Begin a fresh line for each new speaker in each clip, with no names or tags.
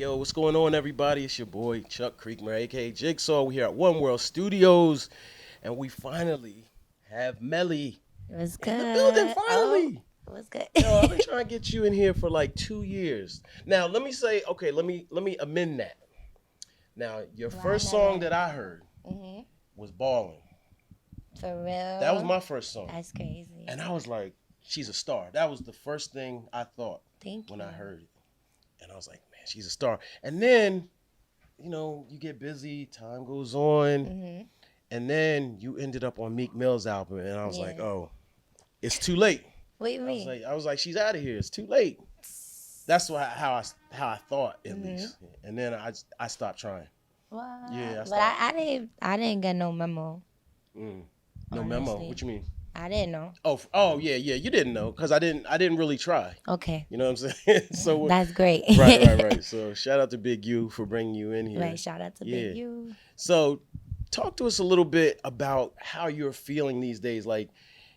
Yo, what's going on, everybody? It's your boy Chuck Creekmur, aka Jigsaw. We're here at WonWorld Studios, and we finally have Melii
What's
in the
good?
building. Finally,
What's good?
yo, I've been trying to get you in here for like 2 years. Now, let me say, okay, let me amend that. Now, your first song that I heard was "Ballin'."
For real?
That was my first song,
That's crazy.
and I was like, "She's a star." That was the first thing I thought
Thank
when
you.
I heard it, and I was like, "Man, she's a star." And then, you get busy, time goes on, and then you ended up on Meek Mill's album, and I was like,
Yeah.
"Oh, it's too late."
What do you mean?
I was like, "She's out of here. It's too late." That's how I thought at least, and then I stopped trying.
What?
Yeah,
But I didn't get no memo.
No memo.
Honestly.
What you mean?
I didn't know.
Oh yeah. You didn't know because I didn't really try.
Okay.
You know what I'm saying? So
That's great.
right. So shout out to Big U for bringing you in here.
Right, shout out to Big U.
So talk to us a little bit about how you're feeling these days. Like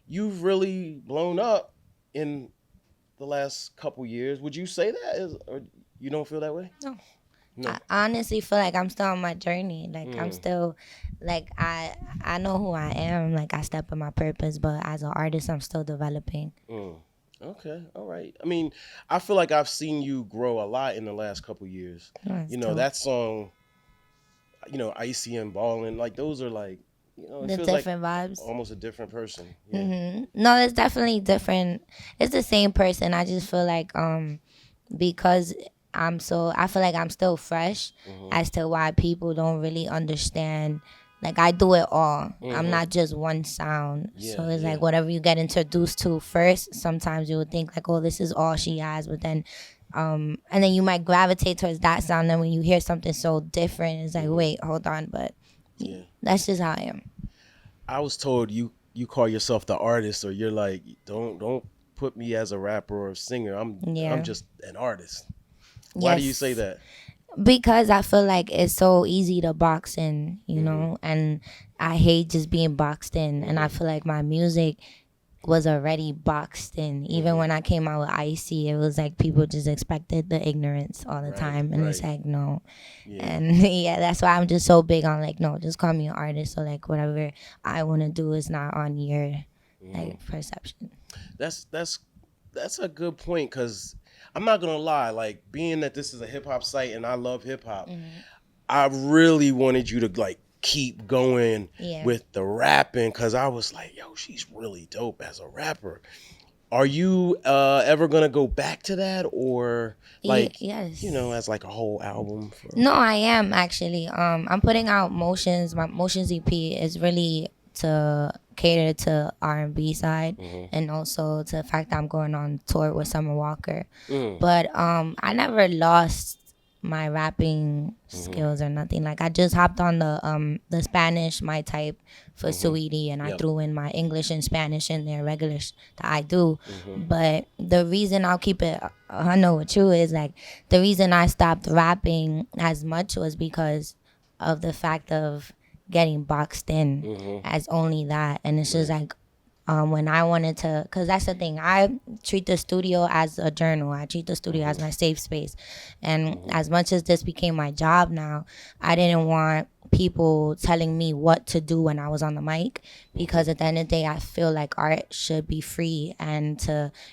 you've really blown up in the last couple years. Would you say that? Or you don't feel that way?
No.
No.
I honestly feel like I'm still on my journey. Like I'm still, like I know who I am. Like I step in my purpose, but as an artist, I'm still developing.
Okay, all right. I mean, I feel like I've seen you grow a lot in the last couple years.
That's
That song, Icy and Ballin', like those are like, it
the
feels
different
like
vibes.
almost a different person. Yeah.
No, it's definitely different. It's the same person. I just feel like because I feel like I'm still fresh as to why people don't really understand. Like I do it all. I'm not just one sound. So it's like whatever you get introduced to first, sometimes you would think like, oh, this is all she has, but then and then you might gravitate towards that sound. Then when you hear something so different, it's like, wait, hold on, but that's just how I am.
I was told you call yourself the artist, or you're like, don't put me as a rapper or a singer. I'm just an artist. Why do you say that?
Because I feel like it's so easy to box in, you know, and I hate just being boxed in. And I feel like my music was already boxed in. Even when I came out with Icy, it was like people just expected the ignorance all the time. And it's like, no. And that's why I'm just so big on like, no, just call me an artist. So like whatever I want to do is not on your like perception.
That's a good point, because I'm not gonna lie, like being that this is a hip hop site and I love hip hop, I really wanted you to like keep going with the rapping, because I was like, yo, she's really dope as a rapper. Are you ever gonna go back to that, or like
yes,
as like a whole album?
No, I am actually. I'm putting out Motions. My Motions EP is really to cater to R&B side, and also to the fact that I'm going on tour with Summer Walker. But I never lost my rapping skills or nothing. Like I just hopped on the Spanish my type for Sweetie, and I threw in my English and Spanish in there, regular that I do. But the reason I'll keep it 100 with you is like the reason I stopped rapping as much was because of the fact of getting boxed in as only that. And it's just like when I wanted to, because that's the thing, I treat the studio as a journal. I treat the studio as my safe space. And as much as this became my job now, I didn't want people telling me what to do when I was on the mic, because at the end of the day, I feel like art should be free, and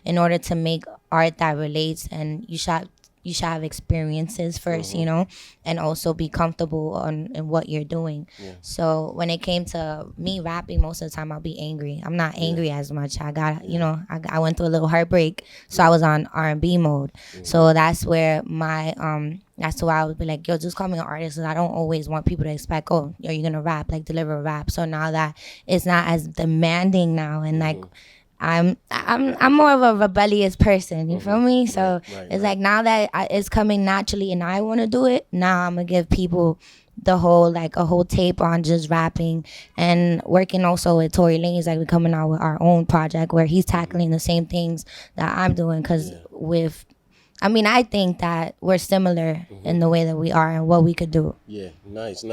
in order to make art that relates, and you should have experiences first, and also be comfortable in what you're doing. So when it came to me rapping, most of the time I'll be angry. I'm not angry as much. I got, I went through a little heartbreak, so I was on R&B mode. So that's where that's why I would be like, yo, just call me an artist. I don't always want people to expect, oh, are you gonna rap, like deliver a rap. So now that it's not as demanding now, and like I'm more of a rebellious person, you feel me? So it's like now that it's coming naturally and I want to do it, now I'm gonna give people the whole, like a whole tape on just rapping, and working also with Tory Lanez, like we're coming out with our own project where he's tackling the same things that I'm doing, because I think that we're similar in the way that we are and what we could do.
Yeah, nice.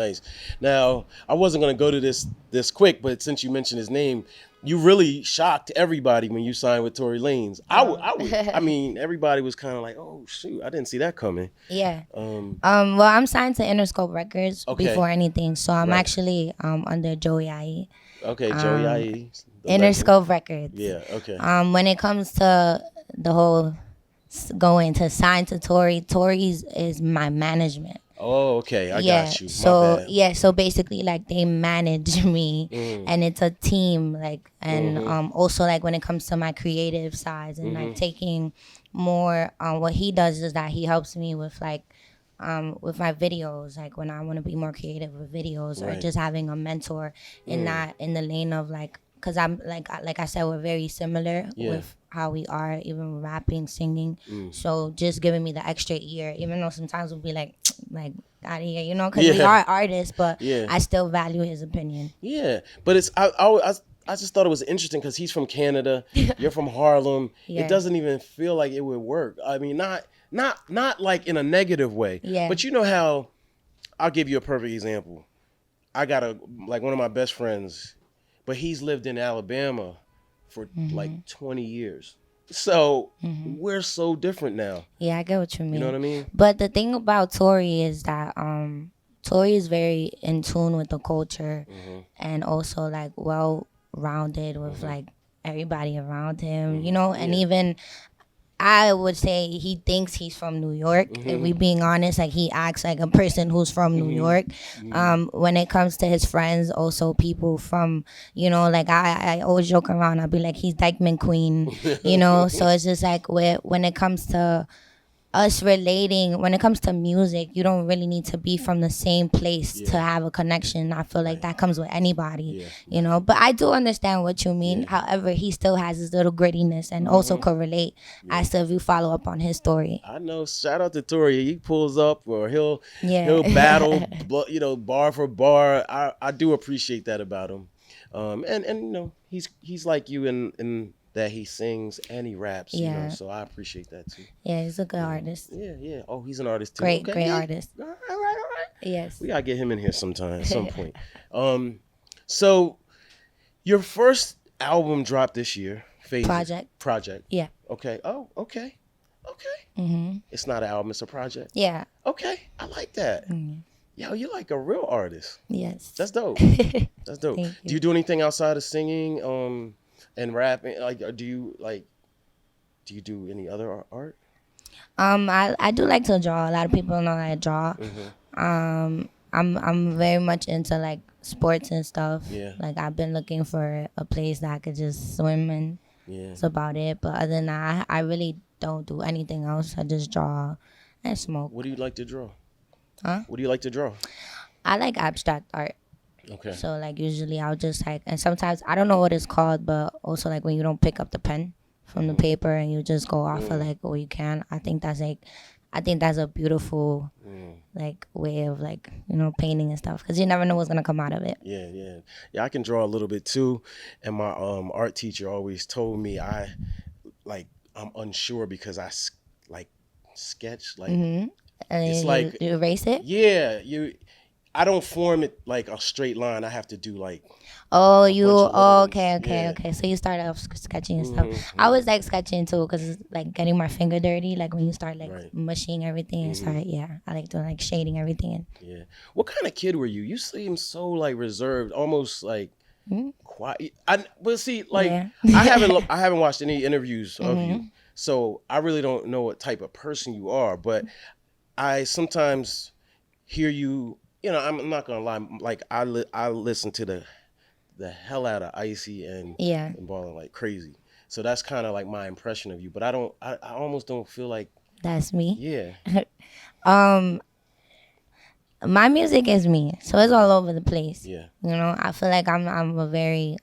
Now, I wasn't gonna go to this quick, but since you mentioned his name, you really shocked everybody when you signed with Tory Lanez. I mean, everybody was kind of like, oh shoot, I didn't see that coming.
Yeah. Well, I'm signed to Interscope Records before anything, so I'm actually under Joey IE.
Okay, Joey IE.
Interscope Records.
Yeah. Okay.
When it comes to the whole going to sign to Tory's is my management.
Oh, okay. I got you.
So so basically like they manage me and it's a team, like, and also like when it comes to my creative sides and like taking more what he does is that he helps me with like with my videos, like when I want to be more creative with videos or just having a mentor in that in the lane of like, because I'm like I said, we're very similar with how we are, even rapping, singing. So just giving me the extra ear, even though sometimes we'll be like out of here, you know, because we are artists, but I still value his opinion.
Yeah, but it's I just thought it was interesting because he's from Canada, you're from Harlem. It doesn't even feel like it would work. I mean, not like in a negative way. But you know how, I'll give you a perfect example. I got one of my best friends, but he's lived in Alabama for like 20 years. So we're so different now.
Yeah, I get what you mean.
You know what I mean?
But the thing about Tory is that Tory is very in tune with the culture and also like well-rounded with like everybody around him, you know, and even I would say he thinks he's from New York. If we being honest, like he acts like a person who's from New York. When it comes to his friends, also people from, you know, like I always joke around. I'll be like, he's Dykeman Queen, you know. So it's just like when it comes to us relating, when it comes to music, you don't really need to be from the same place to have a connection. I feel like that comes with anybody, you know. But I do understand what you mean. However, he still has his little grittiness and also could relate as to if you follow up on his story.
I know. Shout out to Tory. He pulls up or he'll battle, you know, bar for bar. I do appreciate that about him. And you know, he's like you in that he sings and he raps, you know, so I appreciate that too.
Yeah, he's a good artist.
Yeah. Oh, he's an artist too.
Great artist.
All right.
Yes.
We gotta get him in here sometime, at some point. So your first album dropped this year. Project.
Yeah.
Okay. Oh, okay.
Mm-hmm.
It's not an album, it's a project.
Yeah.
Okay. I like that. Yo, you're like a real artist.
Yes.
That's dope. That's dope.
Thank you.
Do you do anything outside of singing? And rapping, like, do you do any other art?
I do like to draw. A lot of people know I draw. I'm very much into like sports and stuff. Yeah. Like I've been looking for a place that I could just swim in. Yeah. That's about it. But other than that, I really don't do anything else. I just draw and smoke.
What do you like to draw?
Huh?
What do you like to draw?
I like abstract art.
Okay.
So like usually I'll just like, and sometimes I don't know what it's called, but also like when you don't pick up the pen from the paper and you just go off of like what you can. I think that's a beautiful like way of like, you know, painting and stuff, because you never know what's gonna come out of it.
Yeah. I can draw a little bit too, and my art teacher always told me I'm unsure because I like sketch like
And
it's
you,
like
you erase it.
Yeah, I don't form it like a straight line. I have to do like.
Okay. So you start off sketching and stuff. I was like sketching too, because it's like getting my finger dirty. Like when you start like mushing everything and start. Yeah, I like doing like shading everything in.
Yeah. What kind of kid were you? You seem so like reserved, almost like quiet. I haven't watched any interviews of you, so I really don't know what type of person you are. But I sometimes hear you. You know, I'm not gonna lie. Like I listen to the hell out of Icy and Ballin' like crazy. So that's kind of like my impression of you. But I almost don't feel like
that's me.
Yeah.
My music is me, so it's all over the place.
Yeah.
You know, I feel like I'm a very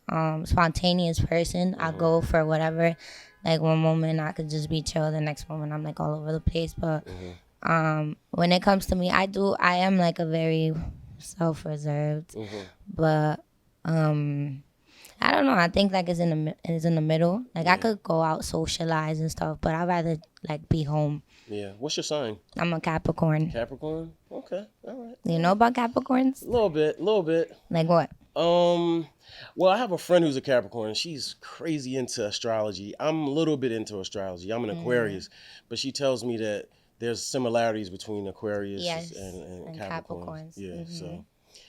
spontaneous person. I go for whatever. Like one moment I could just be chill, the next moment I'm like all over the place. But when it comes to me, I am like a very self-reserved, but I don't know. I think like it's in the middle. Like I could go out socialize and stuff, but I'd rather like be home.
Yeah. What's your sign?
I'm a Capricorn.
Okay. All right.
You know about Capricorns?
A little bit.
Like what?
Well, I have a friend who's a Capricorn. She's crazy into astrology. I'm a little bit into astrology. I'm an Aquarius, but she tells me that there's similarities between Aquarius
Yes,
and
and
Capricorns.
Capricorns.
Yeah, so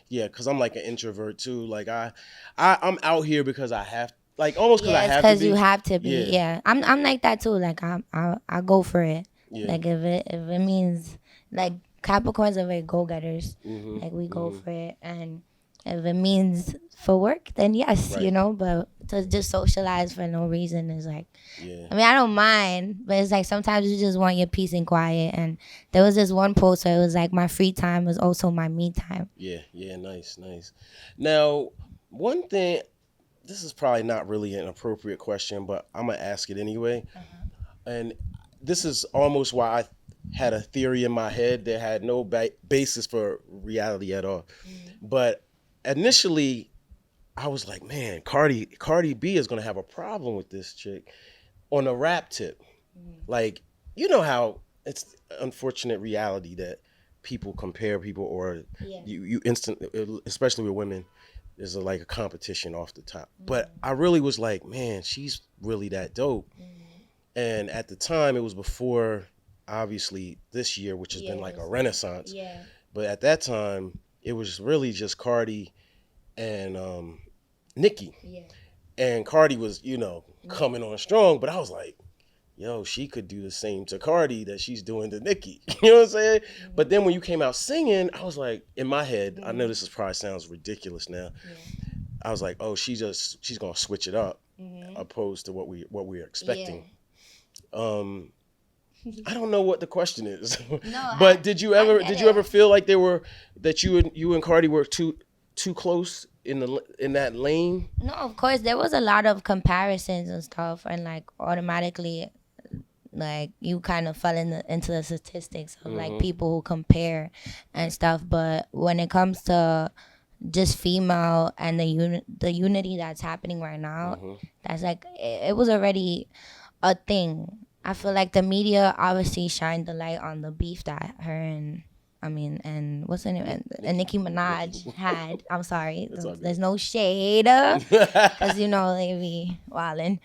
yeah, because I'm like an introvert too. Like I'm out here because I have, like almost because I
Yes,
have to
because
be.
you have to be.
Yeah,
Yeah, I'm like that too. Like I go for it.
yeah.
Like if it means like Capricorns are very go getters.
Mm-hmm.
Like we go
Mm-hmm.
for it, and if it means for work, then yes,
Right.
But to just socialize for no reason is like,
Yeah.
I mean, I don't mind, but it's like sometimes you just want your peace and quiet. And there was this one post where it was like my free time was also my me time.
Yeah. Yeah. Nice. Nice. Now, one thing. This is probably not really an appropriate question, but I'm gonna ask it anyway. And this is almost why I had a theory in my head that had no basis for reality at all. But initially, I was like, man, Cardi B is gonna have a problem with this chick on a rap tip. Like, you know how it's unfortunate reality that people compare people, or you instant, especially with women, there's like a competition off the top. But I really was like, man, she's really that dope. And at the time, it was before, obviously, this year, which has been like a renaissance.
Yeah.
But at that time, it was really just Cardi and Nicki.
Yeah.
And Cardi was, coming on strong. But I was like, yo, she could do the same to Cardi that she's doing to Nicki. You know what I'm saying? But then when you came out singing, I was like, in my head, I know this is probably sounds ridiculous now. I was like, oh, she's gonna switch it up, opposed to what we're expecting. I don't know what the question is.
No,
but did you ever feel like that you and Cardi were too close in that lane?
No, of course there was a lot of comparisons and stuff, and like automatically, like you kind of fell into the statistics of like people who compare and stuff. But when it comes to just female and the unity that's happening right now, that's like it was already a thing. I feel like the media obviously shined the light on the beef that her and what's her name, and Nicki Minaj had. I'm sorry, there's no shade, because they be wildin'.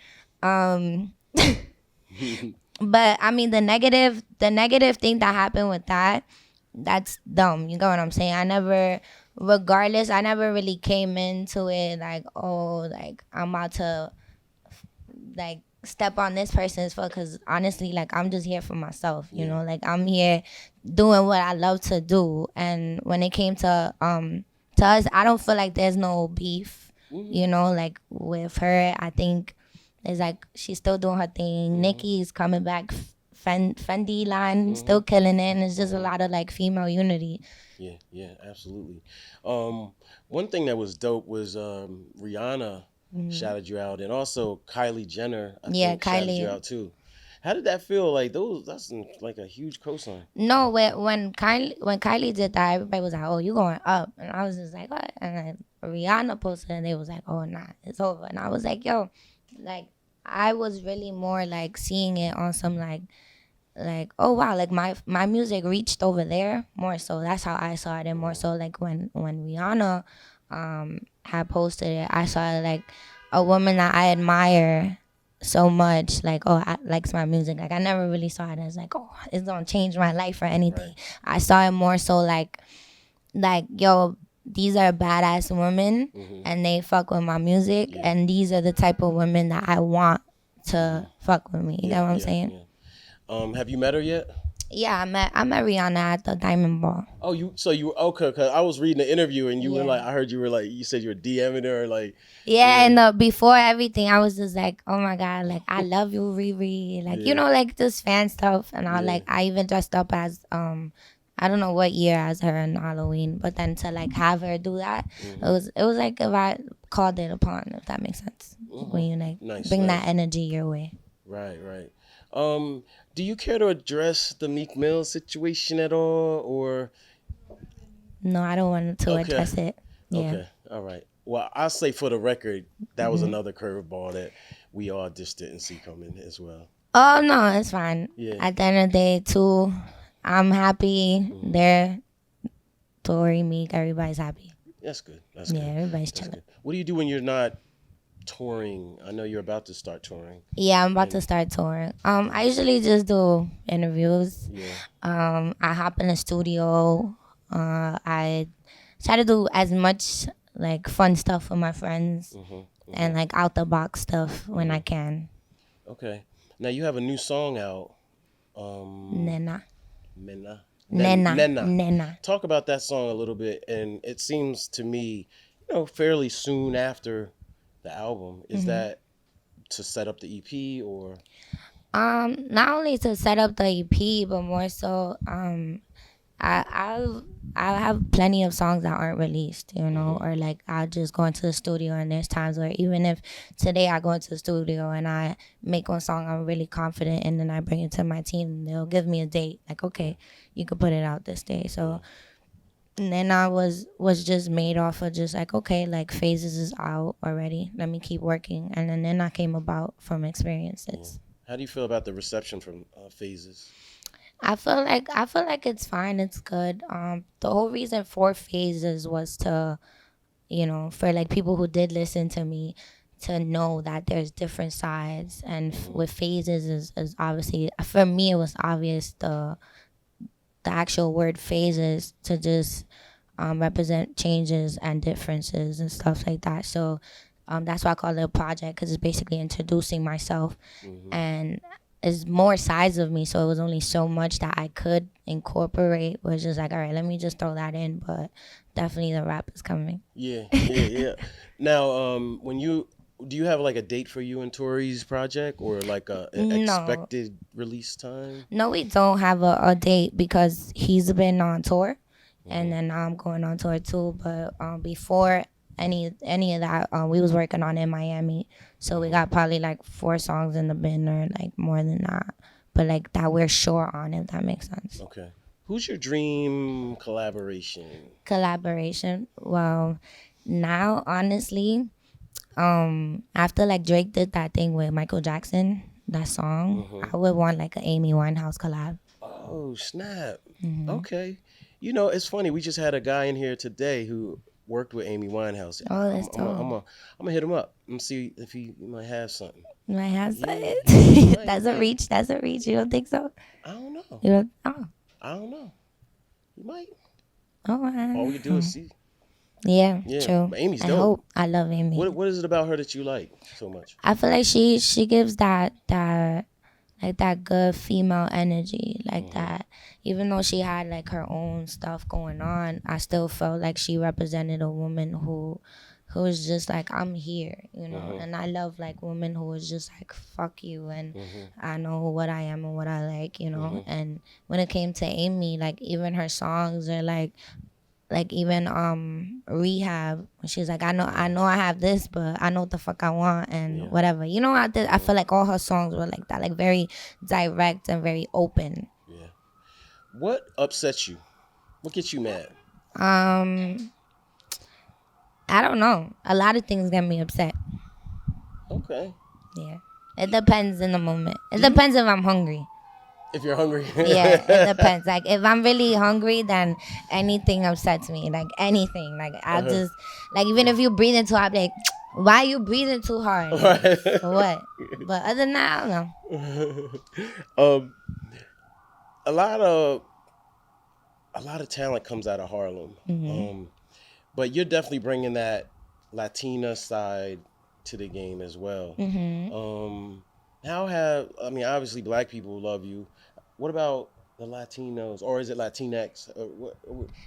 But I mean, the negative thing that happened with that's dumb. You know what I'm saying? I never really came into it like, oh, like I'm about to like step on this person's foot, because honestly, like I'm just here for myself, like I'm here doing what I love to do. And when it came to us, I don't feel like there's no beef, like with her. I think it's like she's still doing her thing. Nicki's coming back, Fendi line, still killing it, and it's just a lot of like female unity.
Yeah, absolutely. One thing that was dope was Rihanna shouted you out, and also Kylie Jenner, I think, shouted you out too. How did that feel? Like that's like a huge cosign.
No, when Kylie did that, everybody was like, "Oh, you going up," and I was just like, "What?" And then Rihanna posted, and they was like, "Oh, nah, it's over." And I was like, "Yo," like I was really more like seeing it on some like oh wow, like my music reached over there more so. That's how I saw it, and more so like when Rihanna had posted it, I saw it like a woman that I admire so much, like, oh, I likes my music. Like I never really saw it as like, oh, it's gonna change my life or anything. Right. I saw it more so like yo, these are badass women and they fuck with my music, and these are the type of women that I want to fuck with me. You know what I'm saying?
Yeah. Have you met her yet?
Yeah, I met Rihanna at the Diamond Ball.
Oh, you okay? Cause I was reading the interview and you were like, I heard you were like, you said you were DMing her like.
Yeah, and before everything, I was just like, oh my god, like I love you, Riri, like like just fan stuff, and I even dressed up as I don't know what year as her on Halloween, but then to like have her do that, it was like if I called it upon, if that makes sense, when you like bring that energy your way.
Right. Do you care to address the Meek Mill situation at all, or?
No, I don't want to address it. Yeah. Okay,
all right. Well, I'll say for the record, that was another curveball that we all just didn't see coming as well.
Oh no, it's fine. Yeah. At the end of the day, too, I'm happy. They're Tory, Meek, everybody's happy.
That's good. That's
Yeah,
good.
everybody's
That's
chilling.
good. What do you do when you're not touring? I know you're about to start touring.
Yeah, I'm about to start touring. I usually just do interviews.
Yeah.
I hop in the studio. I try to do as much like fun stuff with my friends and like out the box stuff when I can.
Okay. Now you have a new song out.
Nena.
Nena.
Nena.
Talk about that song a little bit. And it seems to me, fairly soon after the album. Is that to set up the EP or?
Not only to set up the EP, but more so, I have plenty of songs that aren't released, or like I'll just go into the studio and there's times where even if today I go into the studio and I make one song I'm really confident in and I bring it to my team, and they'll give me a date like, okay, you could put it out this day. So and then I was just made off of just like, okay, like Phases is out already, let me keep working. And then I came about from experiences.
How do you feel about the reception from Phases?
I feel like it's fine. It's good. The whole reason for Phases was to, for like people who did listen to me, to know that there's different sides. And with Phases is obviously, for me, it was obvious the actual word phases to just represent changes and differences and stuff like that. So that's why I call it a project, because it's basically introducing myself and it's more sides of me, so it was only so much that I could incorporate. Was just like, all right, let me just throw that in, but definitely the rap is coming.
Yeah. Now, do you have like a date for you and Tory's project, or like an expected release time?
No, we don't have a date because he's been on tour, and then I'm going on tour too. But before any of that, we was working on in Miami, so we got probably like 4 songs in the bin, or like more than that, but like that we're sure on, if that makes sense.
Okay. Who's your dream collaboration?
Well, now honestly, after like Drake did that thing with Michael Jackson, that song, I would want like an Amy Winehouse collab.
Oh snap! Okay, it's funny. We just had a guy in here today who worked with Amy Winehouse.
Oh, that's dope.
I'm gonna hit him up and see if he might have something.
Might have something. That's a reach. You don't think so?
I don't know.
You don't? Oh.
I don't know. You might.
Oh.
All we do is see.
Yeah, true.
But Amy's dope.
I love Amy.
What is it about her that you like so much?
I feel like she gives that like that good female energy, like that. Even though she had like her own stuff going on, I still felt like she represented a woman who was just like, I'm here, and I love like women who was just like, fuck you, and I know what I am and what I like, and when it came to Amy, like even her songs are like even Rehab, she's like, I know I have this, but I know what the fuck I want, and whatever, I feel like all her songs were like that, like very direct and very open.
Yeah. What upsets you? What gets you mad?
I don't know. A lot of things get me upset.
Okay.
Yeah. It depends in the moment. It depends if I'm hungry.
If you're hungry.
Yeah, it depends. Like if I'm really hungry, then anything upsets me. Like anything. Like I'll just, like even if you breathing too hard, I'll be like, why are you breathing too hard? Like, for what? But other than that, I don't know.
A lot of talent comes out of Harlem. But you're definitely bringing that Latina side to the game as well. Obviously black people love you. What about the Latinos, or is it Latinx?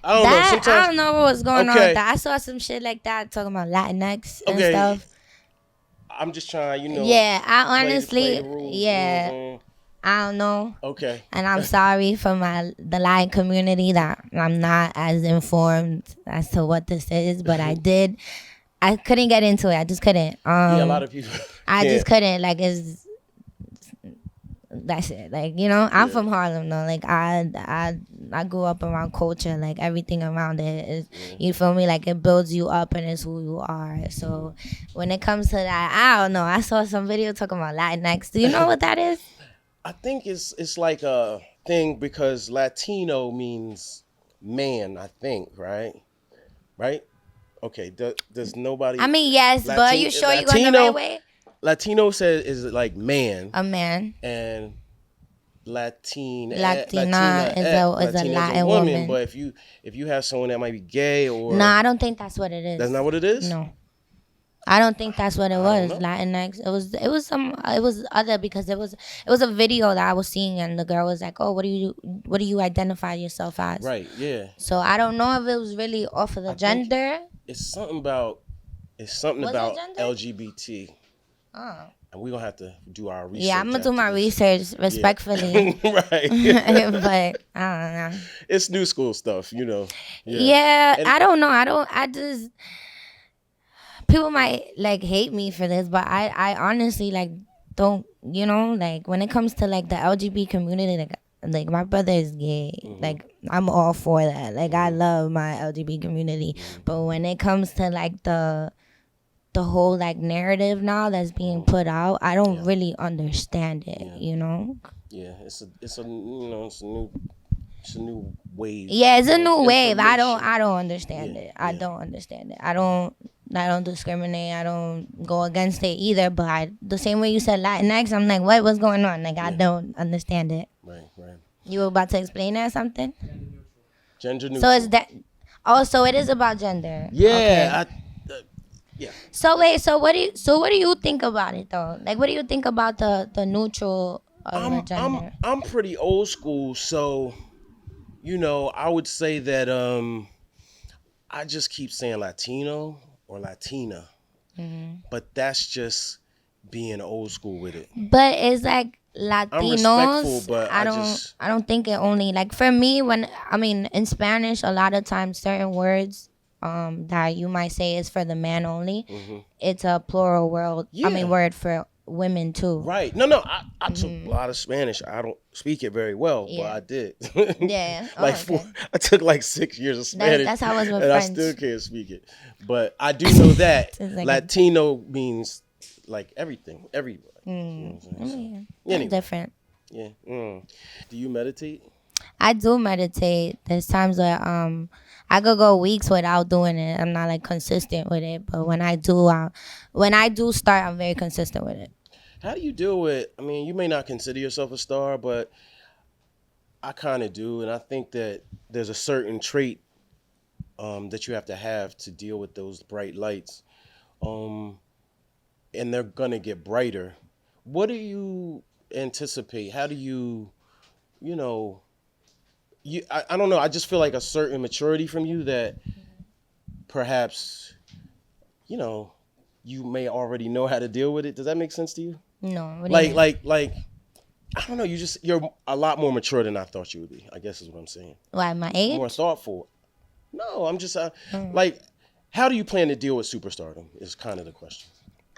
I don't know. Sometimes,
I don't know what's going on with that. I saw some shit like that talking about Latinx and stuff.
I'm just trying,
Yeah, I honestly,
play the rules.
I don't know.
Okay.
And I'm sorry for the Latin community that I'm not as informed as to what this is, but I couldn't get into it. I just couldn't.
A lot of people.
I just couldn't. Like, that's it. Like, I'm from Harlem though. Like I grew up around culture. Like everything around it is, you feel me? Like it builds you up and it's who you are. So when it comes to that, I don't know. I saw some video talking about Latinx. Do you know what that is?
I think it's like a thing because Latino means man, I think, right? Right? Okay, does nobody?
I mean, yes, but you sure you going the right way?
Latino says is like man.
A man.
And Latina
is a Latin woman.
But if you have someone that might be gay or
I don't think that's what it is.
That's not what it is?
No. I don't think that's what it was. Latinx. It was other because it was a video that I was seeing and the girl was like, "Oh, what do you identify yourself as?"
Right, yeah.
So I don't know if it was really off of the gender.
It's something about LGBT.
Oh.
And we're going to have to do our research.
Yeah, I'm going to do my research respectfully.
Yeah. Right.
But I don't know.
It's new school stuff, you know.
Yeah, I don't know. I just... People might, like, hate me for this, but I honestly, like, don't, you know, like, when it comes to, like, the LGBT community, like my brother is gay. Mm-hmm. Like, I'm all for that. Like, I love my LGBT community. Mm-hmm. But when it comes to, like, the whole like narrative now that's being put out, I don't really understand it. You know. Yeah, it's a new wave. Yeah, it's a new wave. I don't understand it. I don't understand it. I don't discriminate. I don't go against it either. But the same way you said Latinx, I'm like, what's going on? Like I don't understand it. Right. You were about to explain that something? Gender neutral. So is that? Oh, so it is about gender. Yeah. Okay. Yeah. So wait. So what do you think about it though? Like, what do you think about the neutral gender? I'm pretty old school, so you know, I would say that I just keep saying Latino or Latina, but that's just being old school with it. But it's like Latinos. I'm respectful, but I don't think it only like for me in Spanish a lot of times certain words. That you might say is for the man only. Mm-hmm. It's a plural word. Yeah. Word for women too. Right. No. I took a lot of Spanish. I don't speak it very well, but I did. Yeah. I took like 6 years of Spanish. That's how I was with French. I still can't speak it, but I do know that like Latino means like everything, everybody. You know what I'm saying? Anyway. Different. Yeah. Do you meditate? I do meditate. There's times where I could go weeks without doing it. I'm not like consistent with it, but when I do start, I'm very consistent with it. How do you deal with? You may not consider yourself a star, but I kind of do, and I think that there's a certain trait that you have to deal with those bright lights, and they're gonna get brighter. What do you anticipate? How do you, I don't know. I just feel like a certain maturity from you that perhaps, you may already know how to deal with it. Does that make sense to you? No. Like, I don't know. You're a lot more mature than I thought you would be. I guess is what I'm saying. Why, my age? More thoughtful. No, I'm just like, how do you plan to deal with Superstardom? Is kind of the question.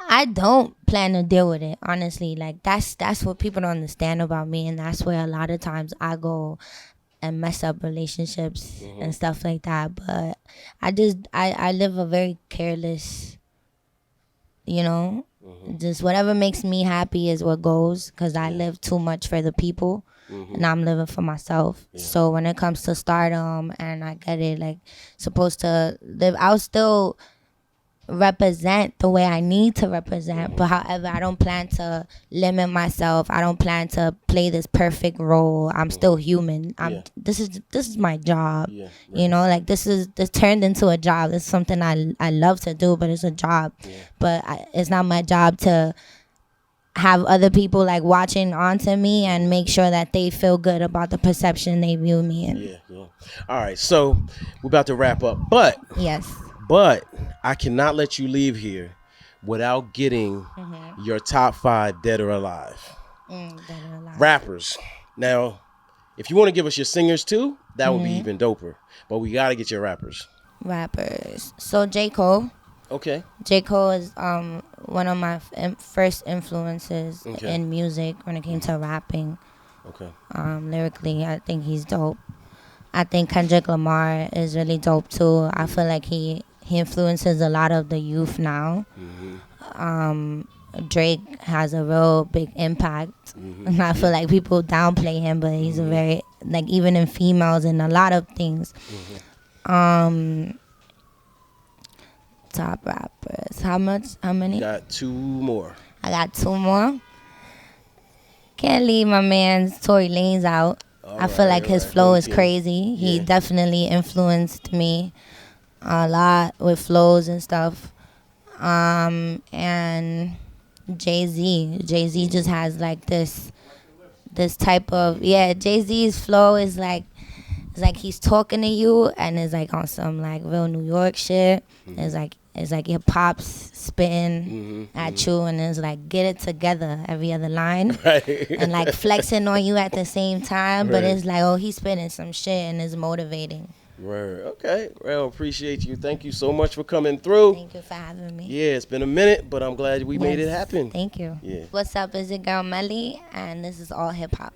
I don't plan to deal with it, honestly. Like that's what people don't understand about me, and that's where a lot of times I go and mess up relationships and stuff like that. But I live a very careless, just whatever makes me happy is what goes, because I live too much for the people and I'm living for myself. Yeah. So when it comes to stardom and I get it, like supposed to live, I'll still represent the way I need to represent, but however I don't plan to limit myself. I don't plan to play this perfect role. I'm still human. This is my job. Like this turned into a job. It's something I love to do, but it's a job. But it's not my job to have other people like watching onto me and make sure that they feel good about the perception they view me in. All right, so we're about to wrap up, but But I cannot let you leave here without getting your top 5 dead or alive. Dead or alive. Rappers. Now, if you want to give us your singers too, that would be even doper. But we got to get your rappers. So J. Cole. Okay. J. Cole is one of my first influences in music when it came to rapping. Okay. Lyrically, I think he's dope. I think Kendrick Lamar is really dope too. I feel like he influences a lot of the youth now. Drake has a real big impact. And I feel like people downplay him, but he's a very, like, even in females and a lot of things. top rappers. How many?
Got 2 more.
I got 2 more. Can't leave my man Tory Lanez out. I feel like his flow is crazy. He definitely influenced me a lot with flows and stuff. And Jay-Z. Jay-Z just has like this type of, Jay-Z's flow is like, it's like he's talking to you and it's like on some like real New York shit. It's like your pops spitting at you and it's like get it together every other line.
Right.
And like flexing on you at the same time. But it's like, oh, he's spitting some shit and it's motivating.
Right. Okay. Well, appreciate you. Thank you so much for coming through.
Thank you for having me.
Yeah, it's been a minute, but I'm glad we made it happen.
Thank you.
Yeah.
What's up? It's your girl Melii and this is All Hip Hop.